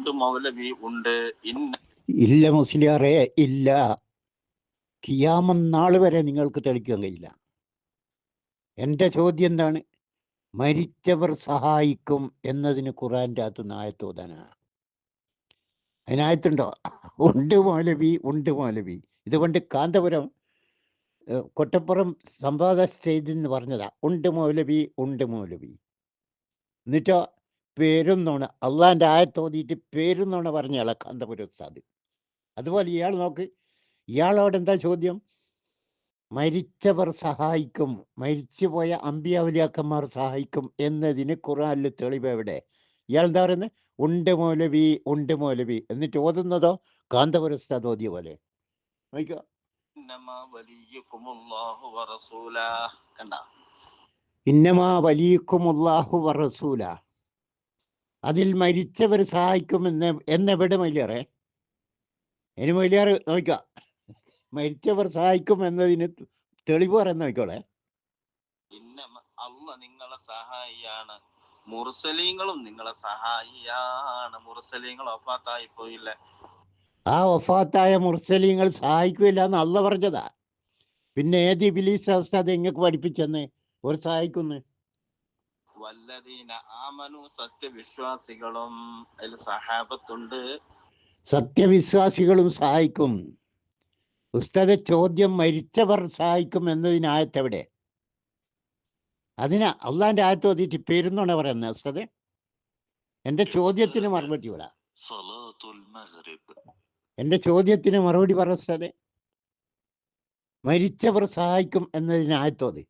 ഉണ്ട് മൗലവി ഉണ്ട്. ഇല്ല മുസ്ലിയാറെ, ഇല്ല. ഖിയാമം നാൾ വരെ നിങ്ങൾക്ക് തെളിക്കാൻ കഴിയില്ല. എൻ്റെ ചോദ്യം എന്താണ്? മരിച്ചവർ സഹായിക്കും എന്നതിന് ഖുറാൻ്റെ അകത്ത് ആയത്തോതാനാ? അതിനായത്തുണ്ടോ? ഉണ്ട് മൗലവി, ഉണ്ട് മൗലവി. ഇതുകൊണ്ട് കാന്തപുരം കൊട്ടപ്പുറം സംവാദ സ്റ്റേജിൽ നിന്ന് പറഞ്ഞതാ, ഉണ്ട് മൗലവി, ഉണ്ട് മൗലവി. എന്നിട്ടോ പേരുന്നോണ അള്ളാൻ്റെ ആയത്തോതിയിട്ട് പേരുന്നോണ പറഞ്ഞയാളെ കാന്തപുരം ഉസ്താദ്. അതുപോലെ ഇയാൾ നോക്ക്, ഇയാളോട് എന്താ ചോദ്യം? മരിച്ചവർ സഹായിക്കും, മരിച്ചുപോയ അമ്പിയാവുലിയാക്കന്മാർ സഹായിക്കും എന്നതിന് ഖുർആനിൽ തെളിവ് എവിടെ? ഇയാൾ എന്താ പറയുന്നത്? ഉണ്ട് മൗലവി, ഉണ്ട് മൗലവി. എന്നിട്ട് ഓതുന്നതോ കാന്തപുരം ഉസ്താദ് ഓതിയ പോലെ. നോക്കിക്കോ, ഇന്നമാ വലിയക്കുമുല്ലാഹു വറസൂല. അതിൽ മരിച്ചവർ സഹായിക്കും എന്നെവിടെ മൊയ്ലിയാറേ? ഇനി മൊയ്ലിയാർ നോക്ക, മരിച്ചവർ സഹായിക്കും എന്നതിന് തെളിവ് പറയുന്ന നോക്കോളെ. അള്ളാഹ് നിങ്ങളെ സഹായിയാണ്, മുർസലീങ്ങളും നിങ്ങളെ സഹായിയാണ്. മുർസലീങ്ങൾ വഫാത്തായി പോയില്ലേ? ആ വഫാത്തായ മുർസലീങ്ങൾ സഹായിക്കില്ല എന്ന് അള്ളാഹ് പറഞ്ഞതാ. പിന്നെ ഏത് ഇബ്ലീസ് അവസ്ഥ അത് എങ്ങൾക്ക് പഠിപ്പിച്ചെന്ന് ഒരു സഹായിക്കുന്നു? വല്ലദീന ആമനു, സത്യവിശ്വാസികളും അതിൽ സഹാബത്തുണ്ട്. സത്യവിശ്വാസികളും സഹായിക്കും. ഉസ്താദ് ചോദ്യം മരിച്ചവർ സഹായിക്കും എന്നതിന് ആയത്തെവിടെ? അതിന് അള്ളാന്റെ ആയത്ത് ഓതിയിട്ട് പേരുന്നോണ പറയുന്നത് ഉസ്താദ്. എന്റെ ചോദ്യത്തിന് മറുപടി വിടാം. എന്റെ ചോദ്യത്തിന് മറുപടി പറ ഉസ്താദ്. മരിച്ചവർ സഹായിക്കും എന്നതിന് ആയത്തോത്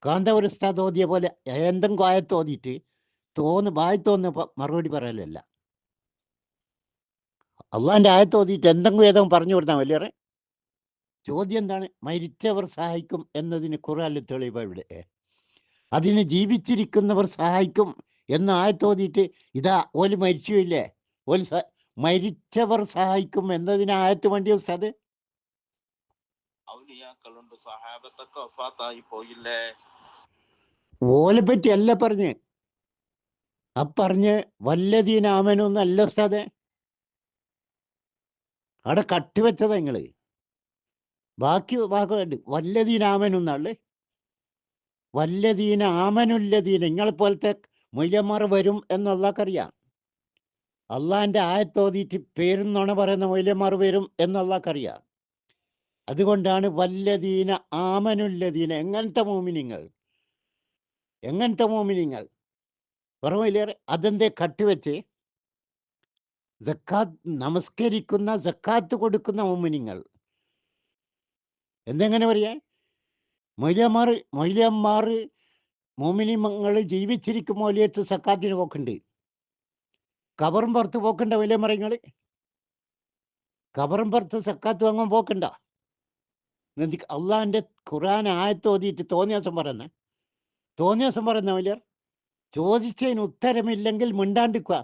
കാന്തപുര ഉസ്താദ് ഓതിയ പോലെ എന്തെങ്കിലും ആയത്തോതിയിട്ട് വായത്തോന്ന് മറുപടി പറയലല്ല. അള്ളാന്റെ ആയത്തോതിയിട്ട് എന്തെങ്കിലും ഏതോ പറഞ്ഞു കൊടുത്താൽ വലിയ ചോദ്യം എന്താണ്? മരിച്ചവർ സഹായിക്കും എന്നതിന് ഖുർആനിൽ തെളിവ് എവിടെ? അതിന് ജീവിച്ചിരിക്കുന്നവർ സഹായിക്കും എന്ന് ആയത്തോതിയിട്ട് ഇതാ ഓല് മരിച്ചില്ലേ, ഓല് മരിച്ചവർ സഹായിക്കും എന്നതിന് ആയത്ത് വേണ്ടിയ ഉസ്താദ്. ഔലിയാക്കളുണ്ട്, സഹാബത്തൊക്കെ വഫാത്തായി പോയില്ലേ? ഓലെ പറ്റി അല്ല പറഞ്ഞ്, പറഞ്ഞ് വല്ലദീന ആമനു എന്നല്ല ഉസ്താദെ. അവിടെ കട്ടുവെച്ചതാ നിങ്ങള്. ബാക്കി ഭാഗമുണ്ട് വല്ലദീന ആമനു എന്നാള്. വല്ലദീന ആമനുല്ലദീന, നിങ്ങളെ പോലത്തെ മൊയ്യന്മാർ വരും എന്നുള്ളക്കറിയാം. അള്ളാന്റെ ആയത്തോതിയിട്ട് പേരുന്നോണ പറയുന്ന മൊയ്യന്മാർ വരും എന്നുള്ളക്കറിയാം. അതുകൊണ്ടാണ് വല്ലദീന ആമനുല്ലദീന. എങ്ങനത്തെ മോമിനിങ്ങൾ, എങ്ങനത്തെ മോമിനിങ്ങൾ പറവില്ലേറെ? അതെന്തേ കട്ടുവെച്ച്? സക്കാത്ത് നമസ്കരിക്കുന്ന, സക്കാത്ത് കൊടുക്കുന്ന മോമിനിങ്ങൾ എന്തെങ്ങനെ പറയാ? മൊയ്ലിയന്മാർ മോമിനിമങ്ങൾ ജീവിച്ചിരിക്കും മൗലിയത്ത് സക്കാത്തിന് പോക്കുണ്ട്. കബറും പുറത്ത് പോക്കണ്ട വലിയമ്മറങ്ങൾ? കബറും പുറത്ത് സക്കാത്ത് വാങ്ങാൻ പോക്കണ്ട? അള്ളാന്റെ ഖുർആൻ ആയത്ത് ഓതിയിട്ട് തോന്നിയാസം പറയുന്ന വലിയ ചോദിച്ചതിന് ഉത്തരമില്ലെങ്കിൽ മിണ്ടാണ്ടിക്കുക.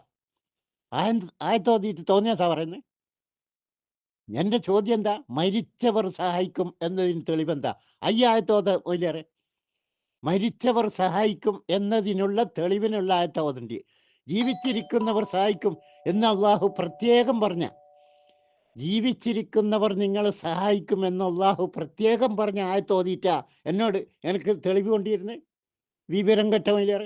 ആയത്ത് ഓതിയിട്ട് തോന്നിയാസാ പറയുന്നത്. എന്റെ ചോദ്യം എന്താ? മരിച്ചവർ സഹായിക്കും എന്നതിന് തെളിവെന്താ? ആയത്തോത വലിയ മരിച്ചവർ സഹായിക്കും എന്നതിനുള്ള തെളിവിനുള്ള ആയത്തോതുണ്ട്. ജീവിച്ചിരിക്കുന്നവർ സഹായിക്കും എന്ന് അള്ളാഹു പ്രത്യേകം പറഞ്ഞ, ജീവിച്ചിരിക്കുന്നവർ നിങ്ങളെ സഹായിക്കും എന്ന് അള്ളാഹു പ്രത്യേകം പറഞ്ഞ ആയത്തോതിയിട്ടാ എന്നോട് എനിക്ക് തെളിവ് കൊണ്ടിരുന്നത്. വിവരം കെട്ട വലിയ